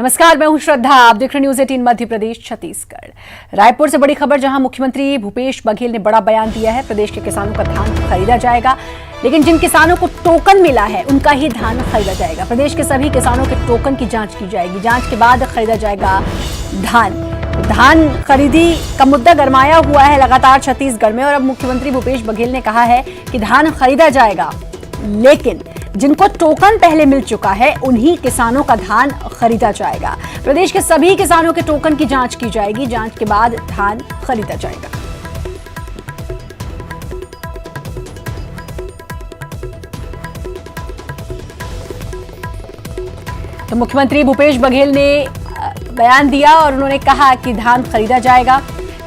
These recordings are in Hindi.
नमस्कार, मैं हूं श्रद्धा। आप देख रहे न्यूज़ 18 मध्य प्रदेश छत्तीसगढ़। रायपुर से बड़ी खबर, जहां मुख्यमंत्री भूपेश बघेल ने बड़ा बयान दिया है। प्रदेश के किसानों का धान खरीदा जाएगा, लेकिन जिन किसानों को टोकन मिला है उनका ही धान खरीदा जाएगा। प्रदेश के सभी किसानों के टोकन की जांच की जाएगी। जांच के बाद खरीदा जाएगा धान खरीदी का मुद्दा गरमाया हुआ है लगातार छत्तीसगढ़ में, और अब मुख्यमंत्री भूपेश बघेल ने कहा है कि धान खरीदा जाएगा, लेकिन जिनको टोकन पहले मिल चुका है उन्हीं किसानों का धान खरीदा जाएगा। प्रदेश के सभी किसानों के टोकन की जांच की जाएगी। जांच के बाद धान खरीदा जाएगा। तो मुख्यमंत्री भूपेश बघेल ने बयान दिया और उन्होंने कहा कि धान खरीदा जाएगा।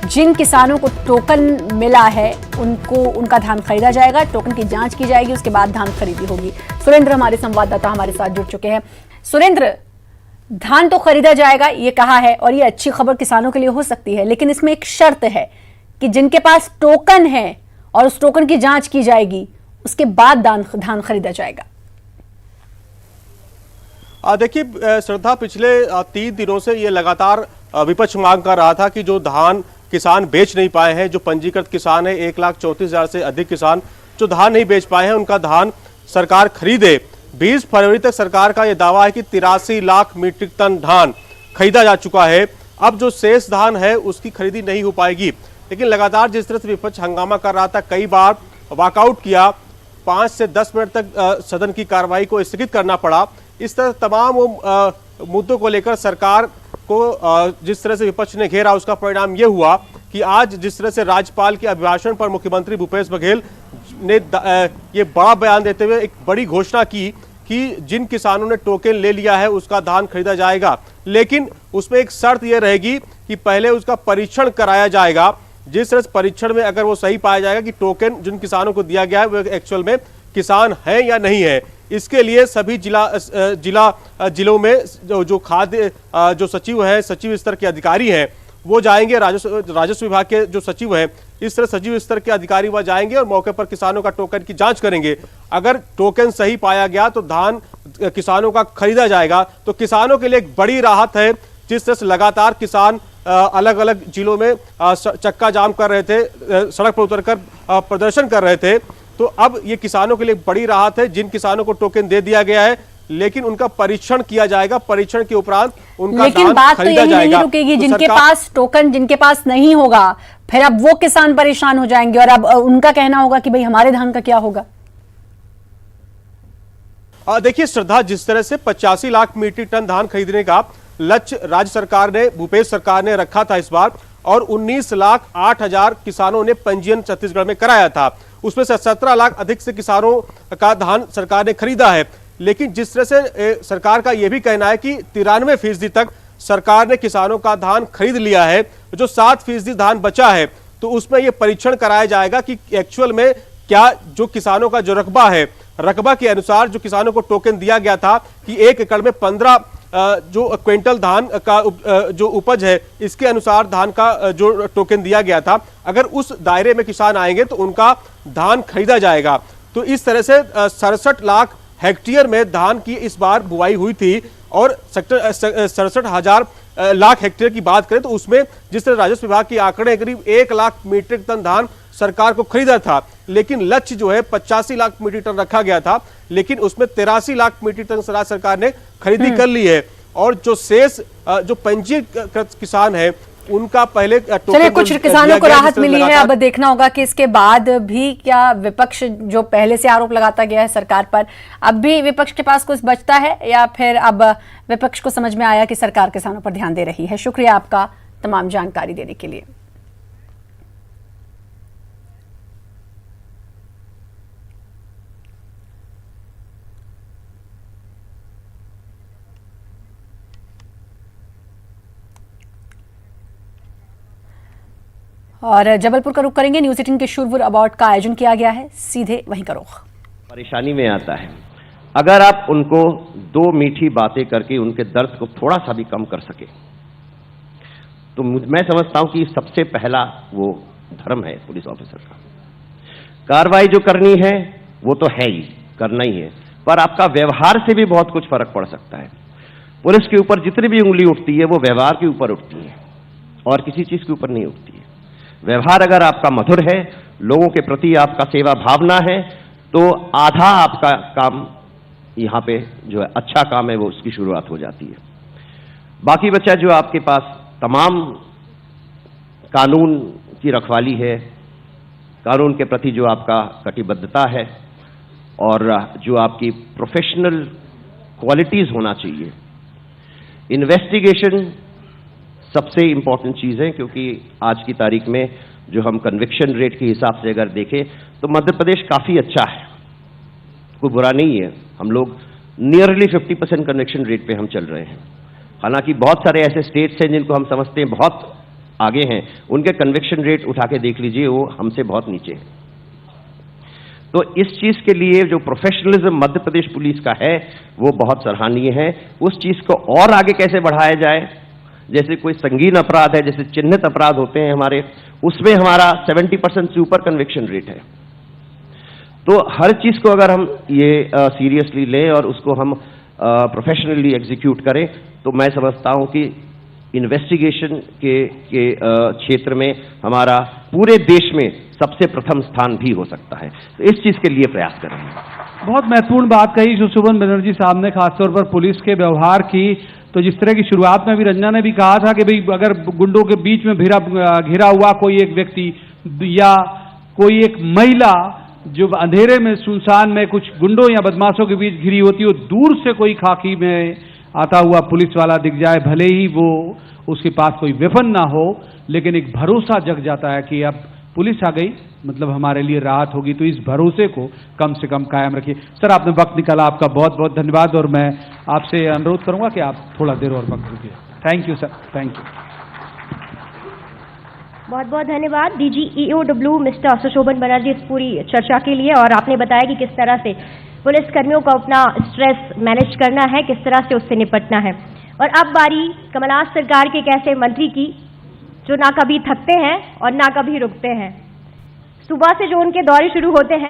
जिन किसानों को टोकन मिला है उनका धान खरीदा जाएगा। टोकन की जांच की जाएगी, उसके बाद धान खरीदी होगी। सुरेंद्र हमारे संवाददाता हमारे साथ जुड़ चुके हैं। सुरेंद्र, धान तो खरीदा जाएगा ये कहा है, और ये अच्छी खबर किसानों के लिए हो सकती है, लेकिन इसमें एक शर्त है कि जिनके पास टोकन है और उस टोकन की जांच की जाएगी, उसके बाद धान खरीदा जाएगा। देखिए श्रद्धा, पिछले 3 दिनों से ये लगातार विपक्ष मांग कर रहा था कि जो धान किसान बेच नहीं पाए हैं, जो पंजीकृत किसान है 1,34,000 से अधिक किसान जो धान नहीं बेच पाए हैं, उनका धान सरकार खरीदे। 20 फरवरी तक सरकार का यह दावा है कि 83 लाख मीट्रिक टन धान खरीदा जा चुका है। अब जो शेष धान है उसकी खरीदी नहीं हो पाएगी, लेकिन लगातार जिस तरह से विपक्ष हंगामा कर रहा था, कई बार वॉकआउट किया, 5 से 10 मिनट तक सदन की कार्रवाई को स्थगित करना पड़ा। इस तरह तमाम मुद्दों को लेकर सरकार को जिस तरह से विपक्ष ने घेरा, उसका परिणाम यह हुआ कि आज जिस तरह से राज्यपाल के अभिभाषण पर मुख्यमंत्री भूपेश बघेल ने ये बड़ा बयान देते हुए एक बड़ी घोषणा की कि जिन किसानों ने टोकन ले लिया है उसका धान खरीदा जाएगा, लेकिन उसमें एक शर्त यह रहेगी कि पहले उसका परीक्षण कराया जाएगा। जिस तरह से परीक्षण में अगर वो सही पाया जाएगा कि टोकन जिन किसानों को दिया गया है वो एक्चुअल में किसान है या नहीं है, इसके लिए सभी जिलों में जो खाद्य जो सचिव है, सचिव स्तर के अधिकारी हैं, वो जाएंगे। राजस्व विभाग के जो सचिव हैं, इस तरह सचिव स्तर के अधिकारी वह जाएंगे और मौके पर किसानों का टोकन की जांच करेंगे। अगर टोकन सही पाया गया तो धान किसानों का खरीदा जाएगा। तो किसानों के लिए एक बड़ी राहत है। जिस तरह से लगातार किसान अलग अलग जिलों में चक्का जाम कर रहे थे, सड़क पर उतरकर प्रदर्शन कर रहे थे, तो अब ये किसानों के लिए बड़ी राहत है। जिन किसानों को टोकन दे दिया गया है, लेकिन उनका परीक्षण किया जाएगा, परीक्षण के उपरांत उनका लेकिन बात तो यही नहीं रुकेगी। जिनके पास टोकन, जिनके पास नहीं होगा, फिर अब वो किसान परेशान हो जाएंगे, और अब उनका कहना होगा कि भाई हमारे धान का क्या होगा। देखिए श्रद्धा, जिस तरह से 85 लाख मीट्रिक टन धान खरीदने का लक्ष्य राज्य सरकार ने, भूपेश सरकार ने रखा था इस बार, और 19,08,000 किसानों ने पंजीयन छत्तीसगढ़ में कराया था। उसमें से 17 लाख अधिक से किसानों का धान सरकार ने खरीदा है। लेकिन जिस तरह से सरकार का यह भी कहना है कि 93% तक सरकार ने किसानों का धान खरीद लिया है, जो 7% धान बचा है, तो उसमें यह परीक्षण कराया जाएगा कि एक्चुअल में क्या जो किसानों का जो रकबा है, रकबा के अनुसार जो किसानों को टोकन दिया गया था कि 1 एकड़ में 15 जो क्विंटल धान का जो उपज है, इसके अनुसार धान का जो टोकन दिया गया था, अगर उस दायरे में किसान आएंगे तो उनका धान खरीदा जाएगा। तो इस तरह से 67 लाख हेक्टेयर में धान की इस बार बुआई हुई थी, और 67,000 लाख हेक्टेयर की बात करें तो उसमें जिस तरह राजस्व विभाग के आंकड़े करीब 1 लाख मीट्रिक टन धान सरकार को खरीदा था, लेकिन लक्ष्य जो है 85 लाख मीट्रिक टन रखा गया था, लेकिन उसमें 83 लाख मीट्रिक टन राज्य सरकार ने खरीदी कर ली है। और जो शेष जो पंजीकृत किसान है उनका पहले चलिए, कुछ किसानों को राहत मिली है। अब देखना होगा कि इसके बाद भी क्या विपक्ष जो पहले से आरोप लगाता गया है सरकार पर, अब भी विपक्ष के पास कुछ बचता है, या फिर अब विपक्ष को समझ में आया कि सरकार किसानों पर ध्यान दे रही है। शुक्रिया आपका तमाम जानकारी देने के लिए। और जबलपुर का रुख करेंगे। न्यूज़ 18 के शूरवीर अवार्ड का आयोजन किया गया है, सीधे वहीं का रुख। परेशानी में आता है, अगर आप उनको 2 मीठी बातें करके उनके दर्द को थोड़ा सा भी कम कर सके, तो मैं समझता हूं कि सबसे पहला वो धर्म है पुलिस ऑफिसर का। कार्रवाई जो करनी है वो तो है ही, करना ही है, पर आपका व्यवहार से भी बहुत कुछ फर्क पड़ सकता है। पुलिस के ऊपर जितनी भी उंगली उठती है वो व्यवहार के ऊपर उठती है और किसी चीज के ऊपर नहीं उठती है। व्यवहार अगर आपका मधुर है, लोगों के प्रति आपका सेवा भावना है, तो आधा आपका काम यहां पे जो है अच्छा काम है वो उसकी शुरुआत हो जाती है। बाकी बचा जो आपके पास तमाम कानून की रखवाली है, कानून के प्रति जो आपका कटिबद्धता है और जो आपकी प्रोफेशनल क्वालिटीज होना चाहिए। इन्वेस्टिगेशन सबसे इंपॉर्टेंट चीज है, क्योंकि आज की तारीख में जो हम कन्विक्शन रेट के हिसाब से अगर देखें तो मध्य प्रदेश काफी अच्छा है, कोई बुरा नहीं है। हम लोग नियरली 50% कन्विक्शन रेट पे हम चल रहे हैं। हालांकि बहुत सारे ऐसे स्टेट्स हैं जिनको हम समझते हैं बहुत आगे हैं, उनके कन्विक्शन रेट उठा के देख लीजिए, वो हमसे बहुत नीचे है। तो इस चीज के लिए जो प्रोफेशनलिज्म मध्य प्रदेश पुलिस का है वो बहुत सराहनीय है। उस चीज को और आगे कैसे बढ़ाया जाए, जैसे कोई संगीन अपराध है, जैसे चिन्हित अपराध होते हैं हमारे, उसमें हमारा 70% से ऊपर कन्विक्शन रेट है। तो हर चीज को अगर हम ये सीरियसली लें और उसको हम प्रोफेशनली एग्जीक्यूट करें, तो मैं समझता हूं कि इन्वेस्टिगेशन के क्षेत्र में हमारा पूरे देश में सबसे प्रथम स्थान भी हो सकता है। तो इस चीज के लिए प्रयास कर रहे हैं। बहुत महत्वपूर्ण बात कही शोभन बनर्जी साहब ने, खासतौर पर पुलिस के व्यवहार की। तो जिस तरह की शुरुआत में भी रंजना ने भी कहा था कि भाई अगर गुंडों के बीच में घिरा हुआ कोई एक व्यक्ति या कोई एक महिला जो अंधेरे में सुनसान में कुछ गुंडों या बदमाशों के बीच घिरी होती हो, दूर से कोई खाकी में आता हुआ पुलिस वाला दिख जाए, भले ही वो उसके पास कोई वेपन ना हो, लेकिन एक भरोसा जग जाता है कि अब पुलिस आ गई, मतलब हमारे लिए राहत होगी। तो इस भरोसे को कम से कम कायम रखिए। सर, आपने वक्त निकाला, आपका बहुत बहुत धन्यवाद। और मैं आपसे अनुरोध करूंगा कि आप थोड़ा देर और वक्त रुकिए। Thank you sir, thank you. बहुत बहुत धन्यवाद डीजी ईओडब्ल्यू मिस्टर सुशोभन बनर्जी इस पूरी चर्चा के लिए। और आपने बताया कि किस तरह से पुलिस कर्मियों को अपना स्ट्रेस मैनेज करना है, किस तरह से उससे निपटना है। और अब बारी कमलनाथ सरकार के एक ऐसे मंत्री की जो ना कभी थकते हैं और ना कभी रुकते हैं। सुबह से जो उनके दौरे शुरू होते हैं।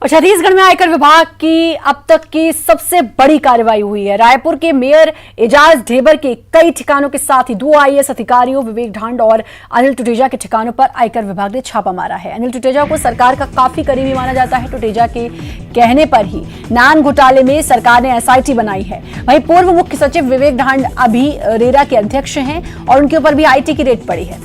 और छत्तीसगढ़ में आयकर विभाग की अब तक की सबसे बड़ी कार्रवाई हुई है। रायपुर के मेयर एजाज ढेबर के कई ठिकानों के साथ ही 2 आईएएस अधिकारियों विवेक ढांड और अनिल टुटेजा के ठिकानों पर आयकर विभाग ने छापा मारा है। अनिल टुटेजा को सरकार का काफी करीबी माना जाता है। टुटेजा के कहने पर ही नान घोटाले में सरकार ने एसआईटी बनाई है। वहीं पूर्व मुख्य सचिव विवेक ढांड अभी रेरा के अध्यक्ष हैं और उनके ऊपर भी आईटी की रेड पड़ी है।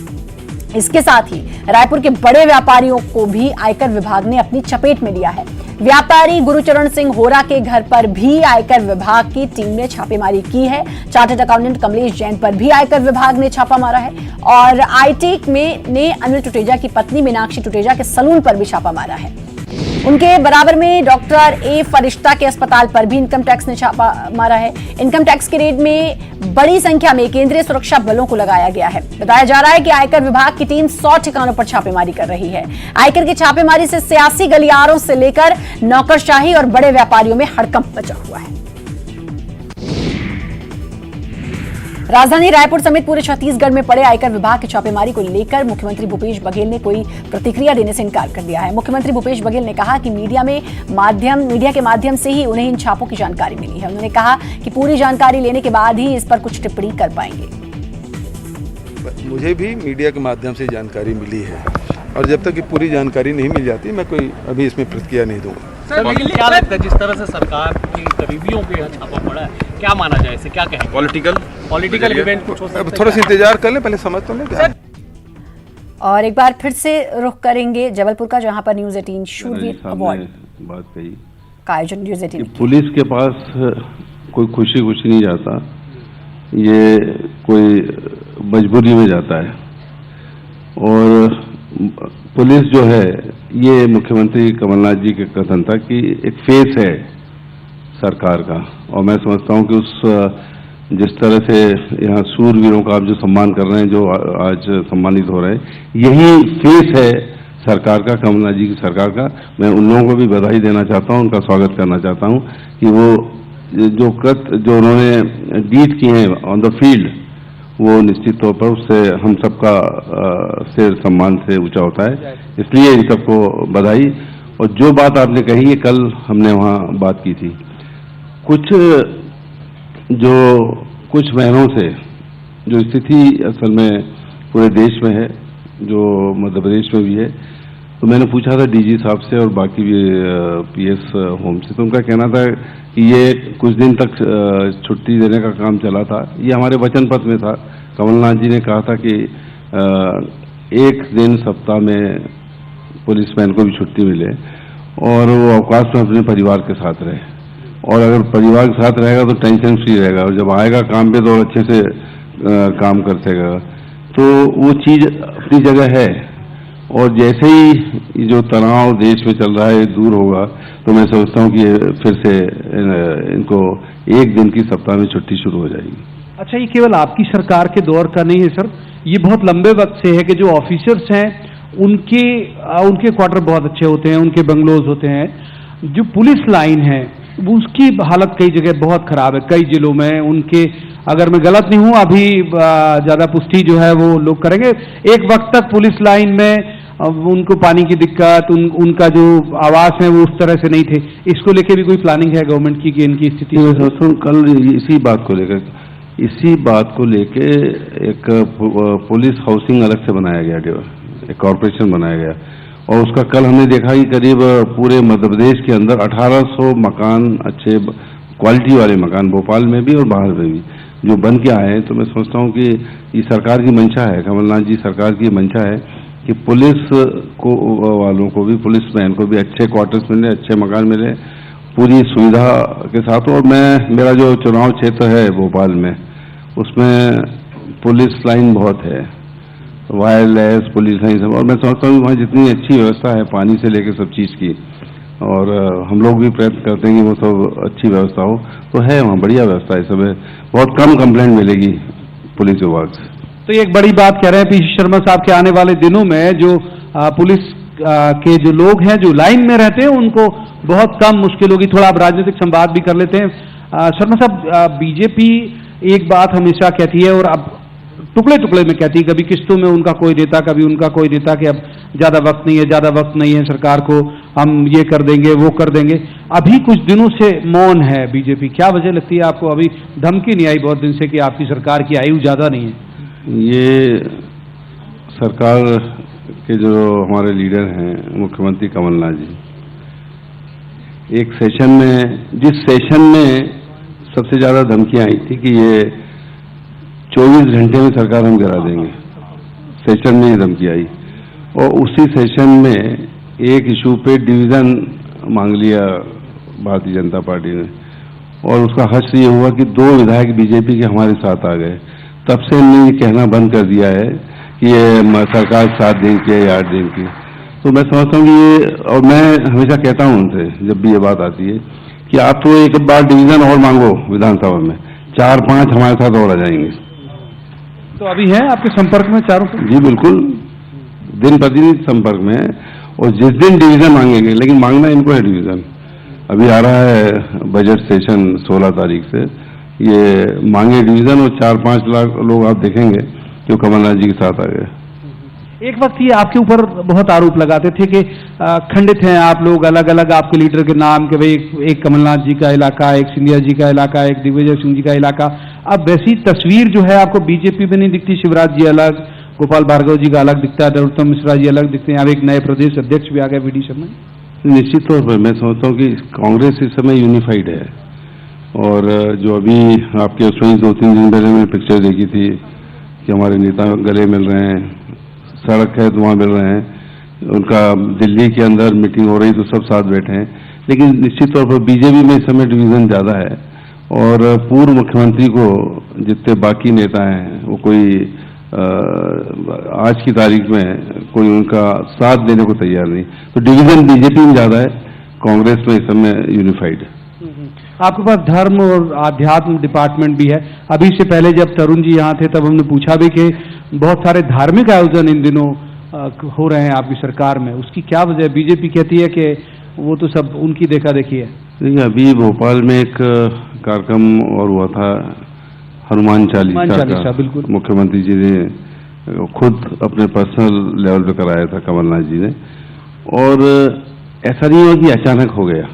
इसके साथ ही रायपुर के बड़े व्यापारियों को भी आयकर विभाग ने अपनी चपेट में लिया है। व्यापारी गुरुचरण सिंह होरा के घर पर भी आयकर विभाग की टीम ने छापेमारी की है। चार्टर्ड अकाउंटेंट कमलेश जैन पर भी आयकर विभाग ने छापा मारा है और आईटी ने अनिल टुटेजा की पत्नी मीनाक्षी टुटेजा के सलून पर भी छापा मारा है। उनके बराबर में डॉक्टर ए फरिश्ता के अस्पताल पर भी इनकम टैक्स ने छापा मारा है। इनकम टैक्स की रेड में बड़ी संख्या में केंद्रीय सुरक्षा बलों को लगाया गया है। बताया जा रहा है कि आयकर विभाग की टीम 100 ठिकानों पर छापेमारी कर रही है। आयकर की छापेमारी से सियासी गलियारों से लेकर नौकरशाही और बड़े व्यापारियों में हड़कंप मचा हुआ है। राजधानी रायपुर समेत पूरे छत्तीसगढ़ में पड़े आयकर विभाग की छापेमारी को लेकर मुख्यमंत्री भूपेश बघेल ने कोई प्रतिक्रिया देने से इनकार कर दिया है। मुख्यमंत्री भूपेश बघेल ने कहा कि मीडिया के माध्यम से ही उन्हें इन छापों की जानकारी मिली है। उन्होंने कहा कि पूरी जानकारी लेने के बाद ही इस पर कुछ टिप्पणी कर पाएंगे। मुझे भी मीडिया के माध्यम से जानकारी मिली है और जब तक कि पूरी जानकारी नहीं मिल जाती मैं कोई अभी इसमें प्रतिक्रिया नहीं दूंगा। सर, क्या लगता है जिस तरह से सरकार की करीबियों पे छापा पड़ा है, क्या माना जाए, इसे क्या कहें? पॉलिटिकल इवेंट कुछ हो सकता है? थोड़ा सा इंतजार कर लें, पहले समझ तो लें। और एक बार फिर से रुख करेंगे जबलपुर का, जहां पर न्यूज 18 शूरवीर अवार्ड बात कही का आयोजन न्यूज 18 पुलिस के पास कोई खुशी नहीं जाता, ये कोई मजबूरी में जाता है। और पुलिस जो है ये मुख्यमंत्री कमलनाथ जी के कथन था कि एक फेस है सरकार का, और मैं समझता हूं कि उस जिस तरह से यहाँ सूरवीरों का आप जो सम्मान कर रहे हैं, जो आज सम्मानित हो रहे हैं, यही फेस है सरकार का, कमलनाथ जी की सरकार का। मैं उन लोगों को भी बधाई देना चाहता हूं, उनका स्वागत करना चाहता हूं कि वो जो उन्होंने डीड किए हैं ऑन द फील्ड, वो निश्चित तौर पर उससे हम सबका से सम्मान से ऊंचा होता है। इसलिए इन सबको बधाई। और जो बात आपने कही है, कल हमने वहाँ बात की थी, कुछ जो कुछ महीनों से जो स्थिति असल में पूरे देश में है, जो मध्य प्रदेश में भी है, तो मैंने पूछा था डीजी साहब से और बाकी भी पीएस होम से, तो उनका कहना था कि ये कुछ दिन तक छुट्टी देने का काम चला था। ये हमारे वचन पत्र में था। कमलनाथ जी ने कहा था कि एक दिन सप्ताह में पुलिसमैन को भी छुट्टी मिले और वो अवकाश में अपने परिवार के साथ रहे, और अगर परिवार के साथ रहेगा तो टेंशन फ्री रहेगा, और जब आएगा काम पे तो अच्छे से काम कर सकेगा। तो वो चीज़ अपनी जगह है, और जैसे ही जो तनाव देश में चल रहा है दूर होगा, तो मैं समझता हूँ कि फिर से इनको एक दिन की सप्ताह में छुट्टी शुरू हो जाएगी। अच्छा, ये केवल आपकी सरकार के दौर का नहीं है सर, ये बहुत लंबे वक्त से है कि जो ऑफिसर्स हैं उनके क्वार्टर बहुत अच्छे होते हैं, उनके बंगलोज होते हैं। जो पुलिस लाइन है उसकी हालत कई जगह बहुत खराब है, कई जिलों में। उनके, अगर मैं गलत नहीं हूं, अभी ज्यादा पुष्टि जो है वो लोग करेंगे, एक वक्त तक पुलिस लाइन में उनको पानी की दिक्कत, उनका जो आवास है वो उस तरह से नहीं थे। इसको लेके भी कोई प्लानिंग है गवर्नमेंट की कि इनकी स्थिति? कल इसी बात को लेके एक पुलिस हाउसिंग अलग से बनाया गया, एक कॉरपोरेशन बनाया गया, और उसका कल हमने देखा कि करीब पूरे मध्य प्रदेश के अंदर 1800 मकान, अच्छे क्वालिटी वाले मकान, भोपाल में भी और बाहर में भी, जो बन के आए हैं। तो मैं समझता हूँ कि ये सरकार की मंशा है, कमलनाथ जी सरकार की मंशा है कि पुलिस को वालों को भी, पुलिसमैन को भी अच्छे क्वार्टर्स मिले, अच्छे मकान मिले, पूरी सुविधा के साथ। और मेरा जो चुनाव क्षेत्र है भोपाल में, उसमें पुलिस लाइन बहुत है, वायरलेस पुलिस लाइन सब, और मैं समझता हूँ वहाँ जितनी अच्छी व्यवस्था है पानी से लेकर सब चीज़ की, और हम लोग भी प्रयत्न करते हैं कि वो सब अच्छी व्यवस्था हो, तो है वहाँ बढ़िया व्यवस्था है, सब है, बहुत कम कंप्लेंट मिलेगी पुलिस विभाग से। तो ये एक बड़ी बात कह रहे हैं पीसी शर्मा साहब के आने वाले दिनों में जो पुलिस के जो लोग हैं जो लाइन में रहते हैं उनको बहुत कम मुश्किल होगी। थोड़ा आप राजनीतिक संवाद भी कर लेते हैं। शर्मा साहब, बीजेपी एक बात हमेशा कहती है और अब टुकड़े टुकड़े में कहती है, कभी किस्तों में उनका कोई नेता, कभी उनका कोई नेता, कि अब ज्यादा वक्त नहीं है सरकार को, हम ये कर देंगे वो कर देंगे। अभी कुछ दिनों से मौन है बीजेपी, क्या वजह लगती है आपको? अभी धमकी नहीं आई बहुत दिन से कि आपकी सरकार की आयु ज्यादा नहीं है? ये सरकार के जो हमारे लीडर हैं मुख्यमंत्री कमलनाथ जी, एक सेशन में, जिस सेशन में सबसे ज्यादा धमकियां आई थी कि ये 24 घंटे में सरकार हम गिरा देंगे, सेशन में ये धमकी आई, और उसी सेशन में एक इशू पे डिवीजन मांग लिया भारतीय जनता पार्टी ने, और उसका हश्र ये हुआ कि 2 विधायक बीजेपी के हमारे साथ आ गए। तब से हमने ये कहना बंद कर दिया है कि ये सरकार 7 दिन की या 8 दिन की। तो मैं समझता हूँ कि ये, और मैं हमेशा कहता हूँ उनसे जब भी ये बात आती है कि आप तो एक बार डिवीजन और मांगो विधानसभा में, 4-5 हमारे साथ और आ जाएंगे। तो अभी है आपके संपर्क में चारों? जी बिल्कुल, दिन प्रतिदिन संपर्क में है, और जिस दिन डिवीजन मांगेंगे, लेकिन मांगना इनको है डिवीजन। अभी आ रहा है बजट सेशन 16 तारीख से, ये मांगे डिवीजन, और 4-5 लाख लोग आप देखेंगे कि कमलनाथ जी के साथ आ गए। एक वक्त ये आपके ऊपर बहुत आरोप लगाते थे कि खंडित हैं आप लोग, अलग अलग आपके लीडर के नाम, कि भाई एक कमलनाथ जी का इलाका, एक सिंधिया जी का इलाका, एक दिग्विजय सिंह जी का इलाका। अब वैसी तस्वीर जो है आपको बीजेपी में नहीं दिखती? शिवराज जी अलग, गोपाल भार्गव जी का अलग दिखता है, नरोत्तम मिश्रा जी अलग दिखते हैं, अब एक नए प्रदेश अध्यक्ष भी आ गए वीडी शर्मा। निश्चित तौर पर मैं समझता हूँ कि कांग्रेस इस समय यूनिफाइड है, और जो अभी आपके उसमें 2-3 दिन पहले मैंने पिक्चर देखी थी कि हमारे नेता गले मिल रहे हैं, सड़क है तो वहाँ मिल रहे हैं, उनका दिल्ली के अंदर मीटिंग हो रही तो सब साथ बैठे हैं। लेकिन निश्चित तौर पर बीजेपी में इस समय डिवीजन ज़्यादा है, और पूर्व मुख्यमंत्री को जितने बाकी नेता हैं वो कोई आज की तारीख में कोई उनका साथ देने को तैयार नहीं। तो डिवीजन बीजेपी में ज़्यादा है, कांग्रेस में इस समय यूनिफाइड है। आपके पास धर्म और आध्यात्म डिपार्टमेंट भी है। अभी से पहले जब तरुण जी यहाँ थे तब हमने पूछा भी कि बहुत सारे धार्मिक आयोजन इन दिनों हो रहे हैं आपकी सरकार में, उसकी क्या वजह? बीजेपी कहती है कि वो तो सब उनकी देखा देखी है। देखिए, अभी भोपाल में एक कार्यक्रम और हुआ था, हनुमान चालीसा का, बिल्कुल मुख्यमंत्री जी ने खुद अपने पर्सनल लेवल पे कराया था, कमलनाथ जी ने, और ऐसा नहीं हुआ कि अचानक हो गया।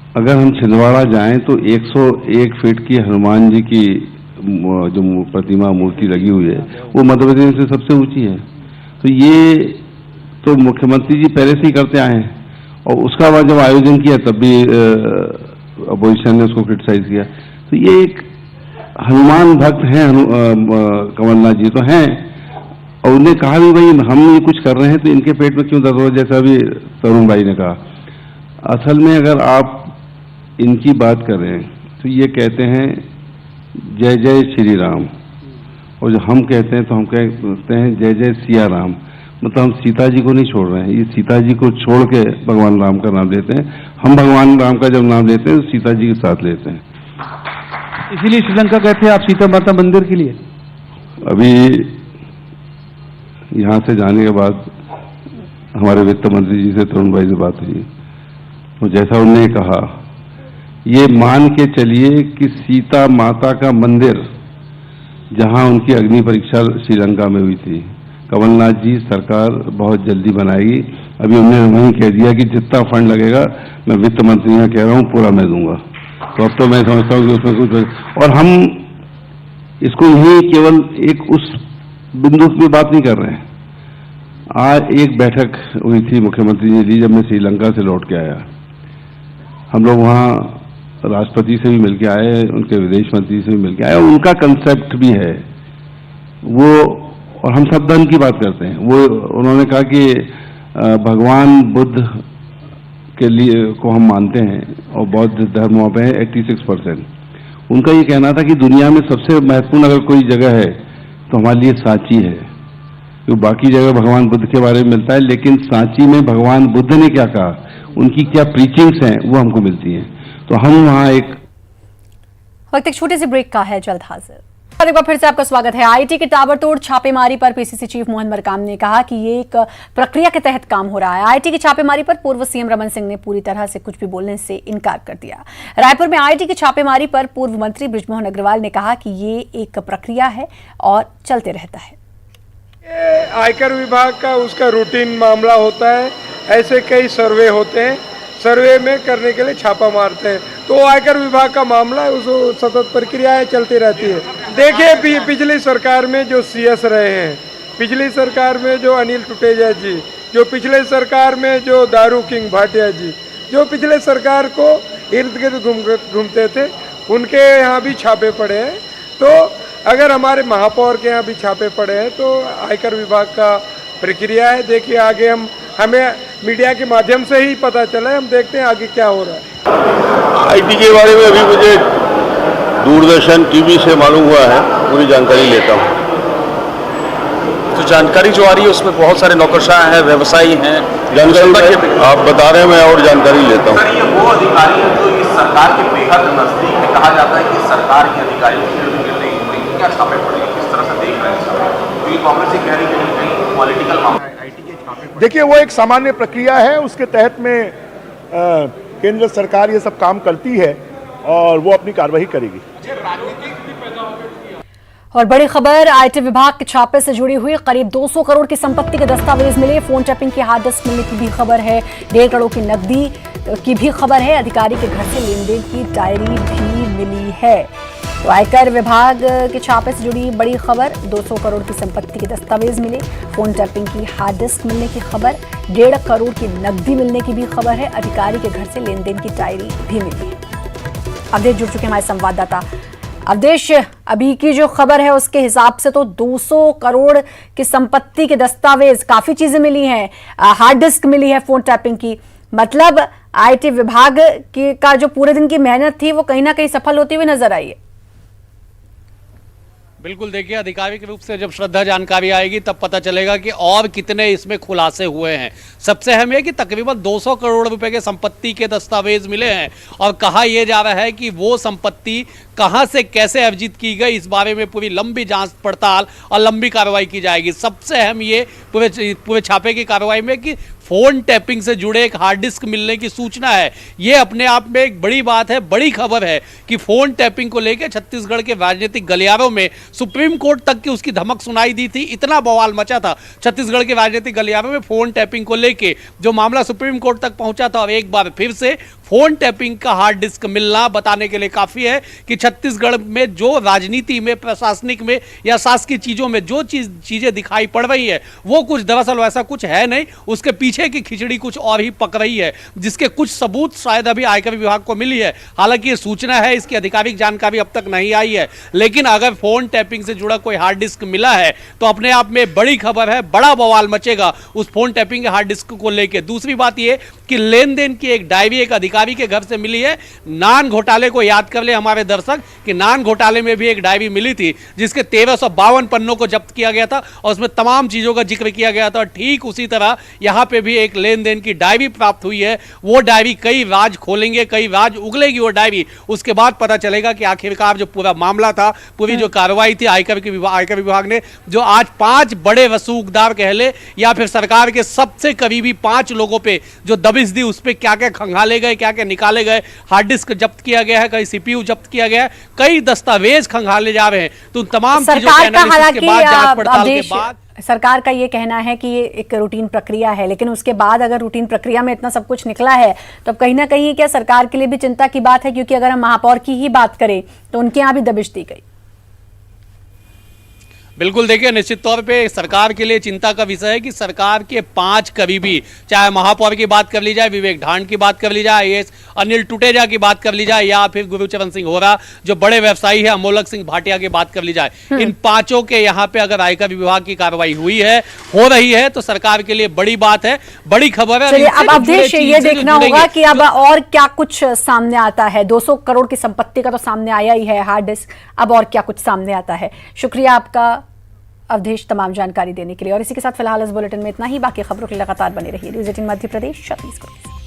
2 अगर हम छिंदवाड़ा जाएं तो 101 फीट की हनुमान जी की जो प्रतिमा मूर्ति लगी हुई है वो मध्य प्रदेश से सबसे ऊंची है। तो ये तो मुख्यमंत्री जी पहले से ही करते आए हैं, और उसका बाद जब आयोजन किया तब भी अपोजिशन ने उसको क्रिटिसाइज किया। तो ये एक हनुमान भक्त हैं, कमलनाथ जी तो हैं, और उन्हें कहा भी भाई हम ये कुछ कर रहे हैं तो इनके पेट में क्यों दर्द हो, जैसा अभी तरुण भाई ने कहा। असल में अगर आप इनकी बात करें तो ये कहते हैं जय जय श्री राम, और जो हम कहते हैं तो हम कहते हैं जय जय सिया राम। मतलब हम सीता जी को नहीं छोड़ रहे हैं, ये सीता जी को छोड़ के भगवान राम का नाम लेते हैं। हम भगवान राम का जब नाम लेते हैं तो सीता जी के साथ लेते हैं। इसीलिए श्रीलंका गए थे आप सीता माता मंदिर के लिए? अभी यहाँ से जाने के बाद हमारे वित्त मंत्री जी से, तरुण भाई से बात हुई, तो जैसा उन्होंने कहा, ये मान के चलिए कि सीता माता का मंदिर जहां उनकी अग्नि परीक्षा श्रीलंका में हुई थी, कमलनाथ जी सरकार बहुत जल्दी बनाएगी। अभी उन्होंने वहीं कह दिया कि जितना फंड लगेगा मैं वित्त मंत्री यहाँ कह रहा हूँ पूरा मैं दूंगा। तो अब तो मैं समझता हूँ कि उसमें कुछ, और हम इसको यही केवल एक उस बिंदु की बात नहीं कर रहे हैं। आज एक बैठक हुई थी मुख्यमंत्री ने ली जब मैं श्रीलंका से लौट के आया। हम लोग वहाँ राष्ट्रपति से भी मिलके आए, उनके विदेश मंत्री से भी मिलके आए, उनका कंसेप्ट भी है वो, और हम सब धर्म की बात करते हैं। वो उन्होंने कहा कि भगवान बुद्ध के लिए को हम मानते हैं और बौद्ध धर्म वहाँ पे है 86%। उनका ये कहना था कि दुनिया में सबसे महत्वपूर्ण अगर कोई जगह है तो हमारे लिए सांची है, तो बाकी जगह भगवान बुद्ध के बारे में मिलता है, लेकिन सांची में भगवान बुद्ध ने क्या कहा, उनकी क्या प्रीचिंग्स हैं वो हमको मिलती हैं। तो हम वहाँ वक्त एक छोटे से ब्रेक का है, जल्द हाजिर। और एक बार फिर से आपका स्वागत है। आईटी के ताबड़तोड़ छापेमारी पर पीसीसी चीफ मोहन मरकाम ने कहा कि ये एक प्रक्रिया के तहत काम हो रहा है। आईटी की छापेमारी पर पूर्व सीएम रमन सिंह ने पूरी तरह से कुछ भी बोलने से इनकार कर दिया। रायपुर में आईटी की छापेमारी पर पूर्व मंत्री बृजमोहन अग्रवाल ने कहा कि ये एक प्रक्रिया है और चलते रहता है। आयकर विभाग का उसका रूटीन मामला होता है, ऐसे कई सर्वे होते हैं, सर्वे में करने के लिए छापा मारते हैं, तो आयकर विभाग का मामला है, उस सतत प्रक्रियाएं चलती रहती है। देखिए पिछली सरकार में जो सीएस रहे हैं, पिछली सरकार में जो अनिल टुटेजा जी, जो पिछले सरकार में जो दारू किंग भाटिया जी, जो पिछले सरकार को इर्द गिर्द घूमते थे, उनके यहाँ भी छापे पड़े हैं। तो अगर हमारे महापौर के यहाँ भी छापे पड़े हैं तो आयकर विभाग का प्रक्रिया है। देखिए आगे हमें मीडिया के माध्यम से ही पता चला है, हम देखते हैं आगे क्या हो रहा है। आईटी के बारे में अभी मुझे दूरदर्शन टीवी से मालूम हुआ है, पूरी जानकारी लेता हूँ। तो जानकारी जो आ रही है उसमें बहुत सारे नौकरशाह हैं, व्यवसायी हैं, जानकारी आप बता रहे हैं, मैं और जानकारी लेता हूँ। सर ये वो अधिकारी हैं जो इस सरकार के बेहद नजदीक है, कहा जाता है कि सरकार के अधिकारियों की क्या छापे पड़ेंगे, किस तरह से देख रहे हैं? तो ये कांग्रेस कह रही है कहीं पॉलिटिकल मामला है, आईटी के छापे। देखिए वो एक सामान्य प्रक्रिया है, उसके तहत में केंद्र सरकार ये सब काम करती है और वो अपनी कार्रवाई करेगी। और बड़ी खबर, आईटी विभाग के छापे से जुड़ी हुई करीब 200 करोड़ की संपत्ति के दस्तावेज मिले, फोन टैपिंग की हार्ड डिस्क मिलने की भी खबर है, 1.5 करोड़ की नकदी की भी खबर है, अधिकारी के घर से लेन देन की डायरी भी मिली है। तो आयकर विभाग के छापे से जुड़ी बड़ी खबर, 200 करोड़ की संपत्ति के दस्तावेज मिले, फोन टैपिंग की हार्ड डिस्क मिलने की खबर, 1.5 करोड़ की नकदी मिलने की भी खबर है, अधिकारी के घर से लेन देन की डायरी भी मिली है। अवधेश जुड़ चुके हमारे संवाददाता। अवधेश, अभी की जो खबर है उसके हिसाब से तो 200 करोड़ की संपत्ति के दस्तावेज, काफी चीजें मिली हैं, हार्ड डिस्क मिली है फोन टैपिंग की, मतलब आईटी विभाग की का जो पूरे दिन की मेहनत थी वो कहीं ना कहीं सफल होती हुई नजर आई है। बिल्कुल, देखिए आधिकारिक रूप से जब श्रद्धा जानकारी आएगी तब पता चलेगा कि और कितने इसमें खुलासे हुए हैं। सबसे अहम है कि तकरीबन 200 करोड़ रुपए के संपत्ति के दस्तावेज मिले हैं और कहा यह जा रहा है कि वो संपत्ति कहां से कैसे अर्जित की गई, इस बारे में पूरी लंबी जांच पड़ताल और लंबी कार्रवाई की जाएगी। सबसे अहम ये पूरे छापे की कार्रवाई में कि फोन टैपिंग से जुड़े एक हार्ड डिस्क मिलने की सूचना है। यह अपने आप में एक बड़ी बात है, बड़ी खबर है कि फोन टैपिंग को लेकर छत्तीसगढ़ के राजनीतिक गलियारों में सुप्रीम कोर्ट तक की उसकी धमक सुनाई दी थी। इतना बवाल मचा था छत्तीसगढ़ के राजनीतिक गलियारों में फोन टैपिंग को लेकर, जो मामला सुप्रीम कोर्ट तक पहुंचा था। और एक बार फिर से फोन टैपिंग का हार्ड डिस्क मिलना बताने के लिए काफी है कि छत्तीसगढ़ में जो राजनीति में, प्रशासनिक में या शासकीय चीजों में जो चीजें दिखाई पड़ रही है वो कुछ दरअसल वैसा कुछ है नहीं। उसके पीछे की खिचड़ी कुछ और ही पक रही है, जिसके कुछ सबूत शायद अभी आयकर विभाग को मिली है। हालांकि ये सूचना है, इसकी आधिकारिक जानकारी अब तक नहीं आई है, लेकिन अगर फोन टैपिंग से जुड़ा कोई हार्ड डिस्क मिला है तो अपने आप में बड़ी खबर है, बड़ा बवाल मचेगा उस फोन टैपिंग के हार्ड डिस्क को लेकर। दूसरी बात यह कि लेन देन की एक डायरी एक अधिकारी के घर से मिली है। नान घोटाले को याद कर ले हमारे दर्शक कि नान घोटाले में भी एक डायरी मिली थी जिसके 1352 पन्नों को जब्त किया गया था और उसमें तमाम चीजों का जिक्र किया गया था। ठीक उसी तरह यहां पे भी एक लेन देन की डायरी प्राप्त हुई है। वो डायरी कई राज खोलेंगे, कई राज उगलेगी वो डायरी। उसके बाद पता चलेगा कि आखिरकार जो पूरा मामला था, पूरी जो कार्रवाई थी आयकर विभाग ने, जो आज 5 बड़े रसूखदार कह ले या फिर सरकार के सबसे करीबी 5 लोगों पे जो दबिश दी, उस पे क्या क्या खंगाले गए, क्या क्या निकाले गए। हार्ड डिस्क जब्त किया गया है, कई सीपीयू जब्त किया गया है, कई दस्तावेज खंगाले जा रहे हैं। तो तमाम चीजों के एनालिसिस के बाद, जांच पड़ताल के बाद सरकार का ये कहना है कि ये एक रूटीन प्रक्रिया है, लेकिन उसके बाद अगर रूटीन प्रक्रिया में इतना सब कुछ निकला है तो अब कहीं ना कहीं क्या सरकार के लिए भी चिंता की बात है, क्योंकि अगर हम महापौर की ही बात करें तो उनके यहाँ भी दबिश दी गई। बिल्कुल, देखिए निश्चित तौर पे सरकार के लिए चिंता का विषय है कि सरकार के 5 करीबी, चाहे महापौर की बात कर ली जाए, विवेक ढांड की बात कर ली जाए, आईएएस अनिल टुटेजा की बात कर ली जाए, या फिर गुरुचरण सिंह होरा जो बड़े व्यवसायी है, अमोलक सिंह भाटिया की बात कर ली जाए, इन 5 के यहाँ पे अगर आयकर विभाग की कार्रवाई हुई है, हो रही है, तो सरकार के लिए बड़ी बात है, बड़ी खबर है। अब अवधेश ये देखना होगा कि अब और क्या कुछ सामने आता है। 200 करोड़ की संपत्ति का तो सामने आया ही है हार्ड डिस्क, अब और क्या कुछ सामने आता है। शुक्रिया आपका अवधेश तमाम जानकारी देने के लिए। और इसी के साथ फिलहाल इस बुलेटिन में इतना ही। बाकी खबरों के लिए लगातार बने रहिए न्यूज़ 18 मध्य प्रदेश छत्तीसगढ़।